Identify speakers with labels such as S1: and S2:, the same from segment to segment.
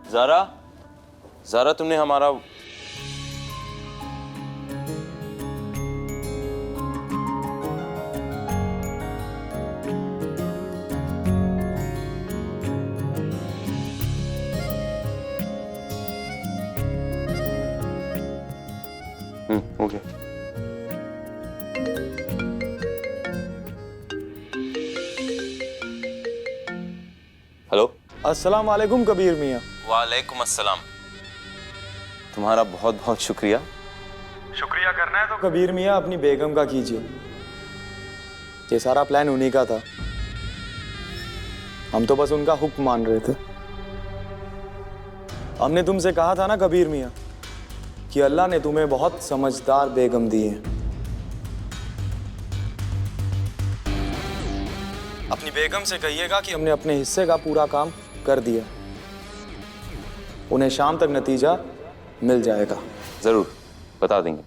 S1: ज़ारा, ज़ारा तुमने हमारा okay. Hello.
S2: अस्सलाम वालेकुम कबीर मियाँ।
S1: वालेकुम अस्सलाम। तुम्हारा बहुत बहुत शुक्रिया।
S2: शुक्रिया करना है तो कबीर मियाँ अपनी बेगम का कीजिए। ये सारा प्लान उन्हीं का था, हम तो बस उनका हुक्म मान रहे थे। हमने तुमसे कहा था ना कबीर मियाँ कि अल्लाह ने तुम्हें बहुत समझदार बेगम दी है। अपनी बेगम से कहिएगा कि हमने अपने हिस्से का पूरा काम कर दिया, उन्हें शाम तक नतीजा मिल जाएगा।
S1: ज़रूर बता देंगे।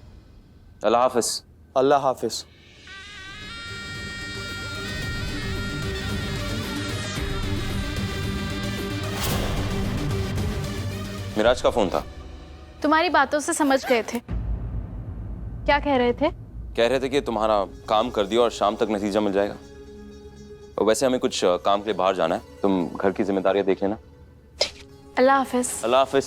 S1: अल्लाह हाफ़िज़।
S2: अल्लाह हाफिज।
S1: मिराज का फ़ोन था।
S3: तुम्हारी बातों से समझ गए थे। क्या कह रहे थे?
S1: कह रहे थे कि तुम्हारा काम कर दिया और शाम तक नतीजा मिल जाएगा। और वैसे हमें कुछ काम के लिए बाहर जाना है, तुम घर की जिम्मेदारियां देख लेना।
S3: अल्लाह हाफिज।
S1: अल्लाह हाफिज।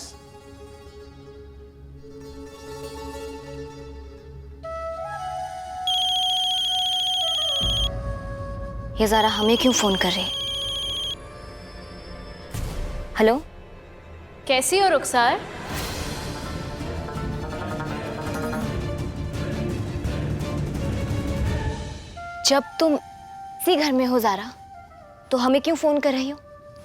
S4: ये ज़ारा हमें क्यों फोन कर रही? हेलो,
S3: कैसी हो रुखसार?
S4: जब तुम इसी घर में हो ज़ारा, तो हमें क्यों फोन कर रही हो?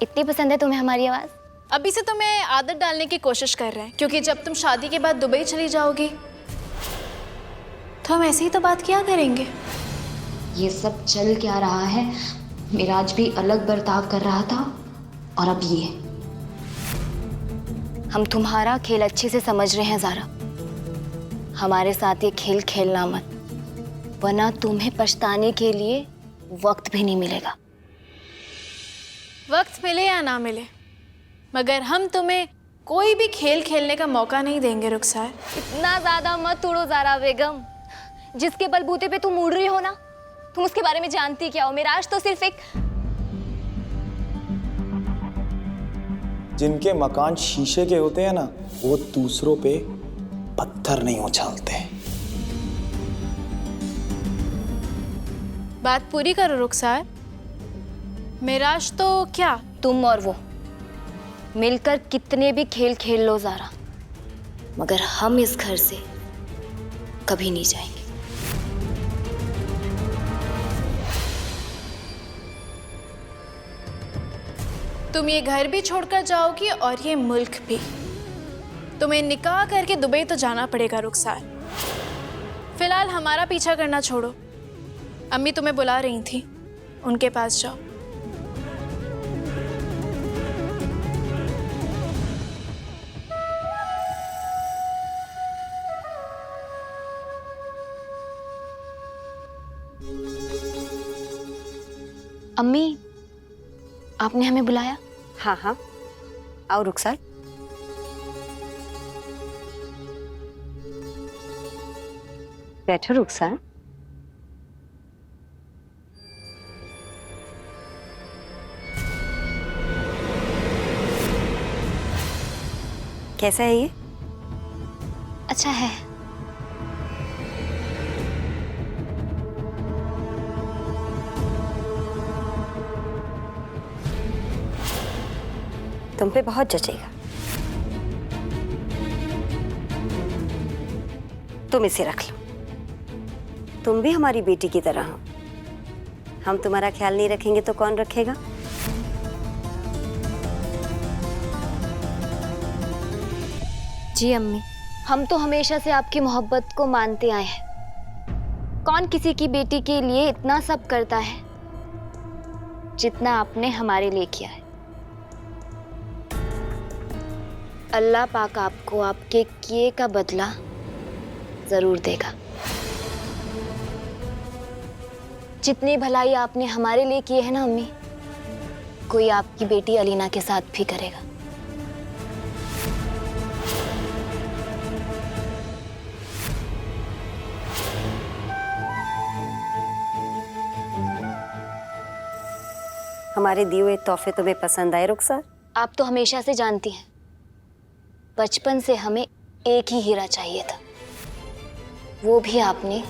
S4: इतनी पसंद है तुम्हें हमारी आवाज़?
S3: अभी से तुम्हें आदत डालने की कोशिश कर रहे हैं, क्योंकि जब तुम शादी के बाद दुबई चली जाओगी तो हम ऐसे ही तो बात किया करेंगे।
S5: ये सब चल क्या रहा है? मिराज भी अलग बर्ताव कर रहा था और अब ये।
S4: हम तुम्हारा खेल अच्छे से समझ रहे हैं ज़ारा। हमारे साथ ये खेल खेलना मत, वरना तुम्हें पछताने के लिए वक्त भी नहीं मिलेगा।
S3: वक्त मिले या ना मिले, मगर हम तुम्हें कोई भी खेल खेलने का मौका नहीं देंगे रुखसार।
S4: इतना ज़्यादा मत उड़ो ज़ारा बेगम। जिसके बलबूते पे तुम उड़ रही हो ना, तुम उसके बारे में जानती क्या हो? मिराज तो सिर्फ एक
S2: जिनके मकान शीशे के होते हैं ना, वो दूसरों पे पत्थर नहीं उछालते।
S3: बात पूरी करो रुखसार। मिराज तो क्या,
S4: तुम और वो मिलकर कितने भी खेल खेल लो ज़ारा, मगर हम इस घर से कभी नहीं जाएंगे।
S3: तुम ये घर भी छोड़कर जाओगी और ये मुल्क भी। तुम्हें निकाह करके दुबई तो जाना पड़ेगा रुखसार। फिलहाल हमारा पीछा करना छोड़ो। अम्मी तुम्हें बुला रही थी, उनके पास जाओ।
S4: अम्मी, आपने हमें बुलाया?
S6: हाँ हाँ, आओ रुखसार। बैठो रुखसार। कैसा है ये?
S4: अच्छा है।
S6: तुम पे बहुत जचेगा। तुम इसे रख लो। तुम भी हमारी बेटी की तरह हो। हम तुम्हारा ख्याल नहीं रखेंगे तो कौन रखेगा?
S4: जी अम्मी, हम तो हमेशा से आपकी मोहब्बत को मानते आए हैं। कौन किसी की बेटी के लिए इतना सब करता है जितना आपने हमारे लिए किया है। अल्लाह पाक आपको आपके किए का बदला जरूर देगा। जितनी भलाई आपने हमारे लिए की है ना अम्मी, कोई आपकी बेटी अलीना के साथ भी करेगा।
S6: हमारे दिए हुए तोहफे तुम्हें पसंद आए रुखसार?
S4: आप तो हमेशा से जानती हैं, बचपन से हमें एक ही हीरा चाहिए था, वो भी आपने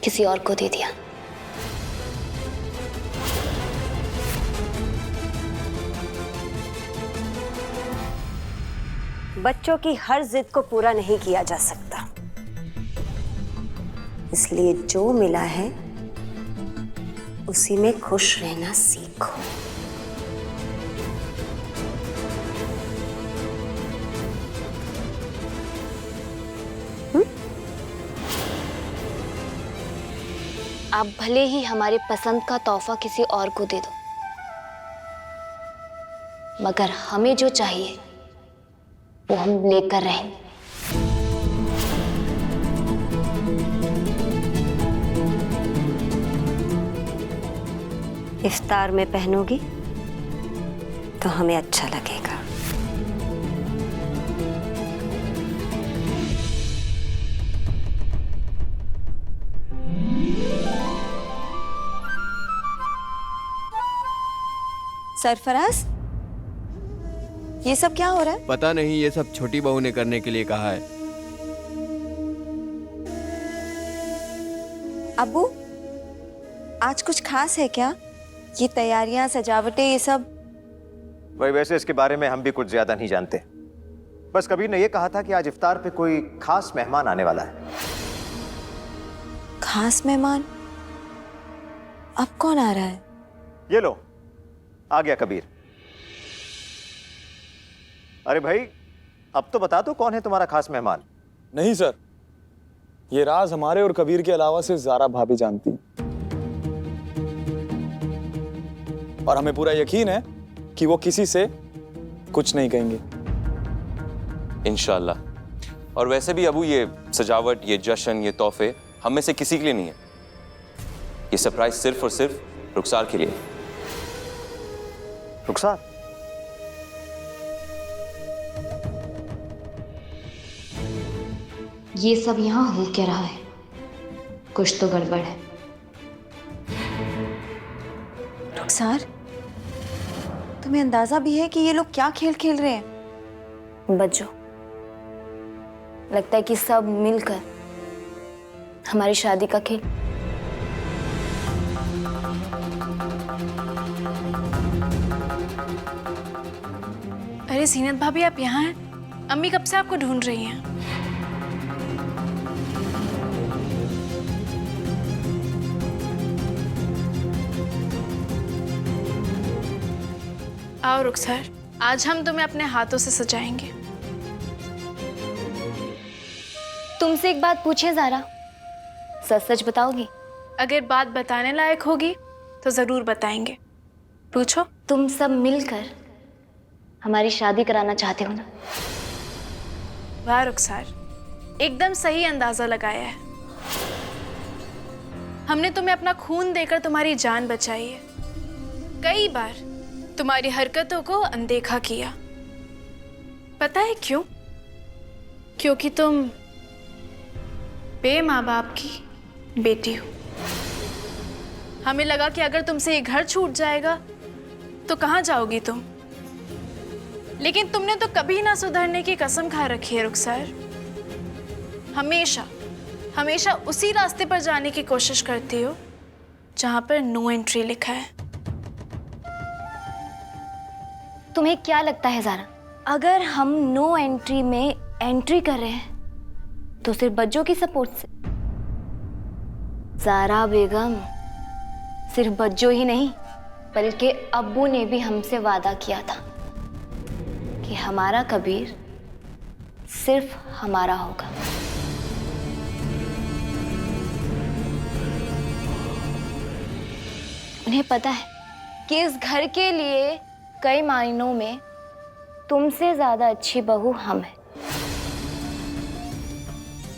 S4: किसी और को दे दिया।
S6: बच्चों की हर जिद को पूरा नहीं किया जा सकता, इसलिए जो मिला है उसी में खुश रहना सीखो।
S4: आप भले ही हमारे पसंद का तोहफा किसी और को दे दो, मगर हमें जो चाहिए वो हम लेकर रहेंगे।
S6: इफ्तार में पहनोगी तो हमें अच्छा लगेगा।
S7: सरफराज, ये सब क्या हो रहा है?
S8: पता नहीं, ये सब छोटी बहू ने करने के लिए कहा है।
S7: अब्बू, आज कुछ खास है क्या? ये तैयारियां, सजावटें, ये सब?
S9: भाई वैसे इसके बारे में हम भी कुछ ज्यादा नहीं जानते। बस कबीर ने ये कहा था कि आज इफ्तार पे कोई खास मेहमान आने वाला है।
S7: खास मेहमान? अब कौन आ रहा है?
S9: ये लो, आ गया कबीर। अरे भाई, अब तो बता दो कौन है तुम्हारा खास मेहमान।
S2: नहीं सर, ये राज हमारे और कबीर के अलावा सिर्फ ज़ारा भाभी जानती हैं। और हमें पूरा यकीन है कि वो किसी से कुछ नहीं कहेंगे।
S1: इंशाल्लाह। और वैसे भी अबू, ये सजावट, ये जश्न, ये तोहफे हम में से किसी के लिए नहीं है। ये सरप्राइज सिर्फ और सिर्फ रुखसार के लिए।
S9: रुखसार?
S5: ये सब यहाँ हो क्या रहा है? कुछ तो गड़बड़ है।
S7: रुखसार, तुम्हें अंदाजा भी है कि ये लोग क्या खेल खेल रहे हैं?
S4: बच्चों, लगता है कि सब मिलकर हमारी शादी का खेल।
S3: अरे जीनत भाभी, आप यहाँ हैं? अम्मी कब से आपको ढूंढ रही हैं। आओ रुखसार, आज हम तुम्हें अपने हाथों से सजाएंगे।
S4: तुमसे एक बात पूछे ज़ारा, सच सच बताओगी?
S3: अगर बात बताने लायक होगी तो जरूर बताएंगे। पूछो।
S4: तुम सब मिलकर हमारी शादी कराना चाहते हो ना?
S3: वाह रुखसार, एकदम सही अंदाजा लगाया है। हमने तुम्हें अपना खून देकर तुम्हारी जान बचाई है। कई बार तुम्हारी हरकतों को अनदेखा किया। पता है क्यों? क्योंकि तुम बे माँ बाप की बेटी हो। हमें लगा कि अगर तुमसे ये घर छूट जाएगा तो कहाँ जाओगी तुम, लेकिन तुमने तो कभी ना सुधरने की कसम खा रखी है रुखसार। हमेशा हमेशा उसी रास्ते पर जाने की कोशिश करती हो जहां पर नो एंट्री लिखा है।
S4: तुम्हें क्या लगता है ज़ारा, अगर हम नो एंट्री में एंट्री कर रहे हैं तो सिर्फ बच्चों की सपोर्ट से? ज़ारा बेगम, सिर्फ बच्चों ही नहीं बल्कि अब्बू ने भी हमसे वादा किया था कि हमारा कबीर सिर्फ हमारा होगा। उन्हें पता है कि इस घर के लिए कई मायनों में तुमसे ज्यादा अच्छी बहू हम हैं।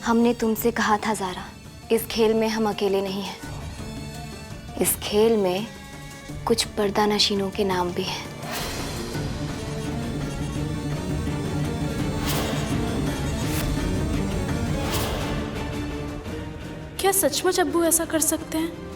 S4: हमने तुमसे कहा था ज़ारा, इस खेल में हम अकेले नहीं हैं। इस खेल में कुछ पर्दानशीनों के नाम भी हैं।
S3: क्या सचमुच अब्बू ऐसा कर सकते हैं?